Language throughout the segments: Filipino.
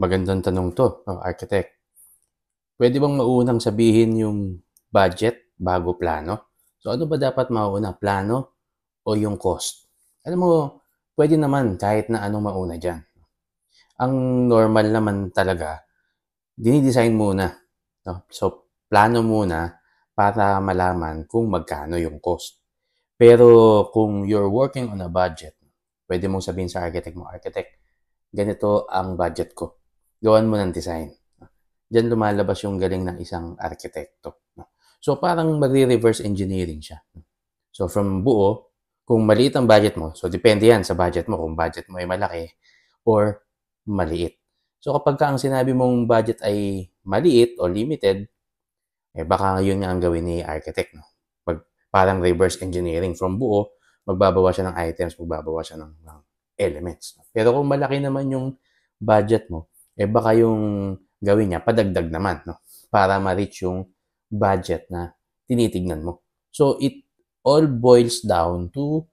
Magandang tanong 'to, architect. Puwede bang maunang sabihin yung budget bago plano? So, ano ba dapat mauna, plano o yung cost? Alam mo, puwede naman kahit na anong mauna diyan. Ang normal naman talaga, dini-design muna, 'no? So, plano muna para malaman kung magkano yung cost. Pero kung you're working on a budget, puwede mong sabihin sa architect mo, "Architect, ganito ang budget ko. Gawan mo ng design." Diyan lumalabas yung galing ng isang arkitekto. So, parang magre-reverse engineering siya. So, from buo, kung maliit ang budget mo, so depende yan sa budget mo, kung budget mo ay malaki or maliit. So, kapag ka ang sinabi mong budget ay maliit o limited, baka yun nga ang gawin ni architect. No? Parang reverse engineering. From buo, magbabawa siya ng items, magbabawa siya ng elements. Pero kung malaki naman yung budget mo, baka yung gawin niya, padagdag naman, no? Para ma-reach yung budget na tinitignan mo. So, it all boils down to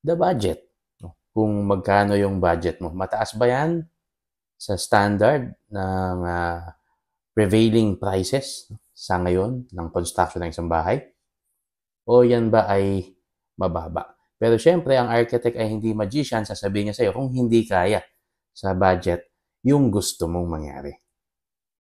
the budget. No? Kung magkano yung budget mo. Mataas ba yan sa standard ng prevailing prices sa ngayon ng construction ng isang bahay? O yan ba ay mababa? Pero syempre, ang architect ay hindi magician, sasabihin niya sa'yo kung hindi kaya sa budget yung gusto mong mangyari.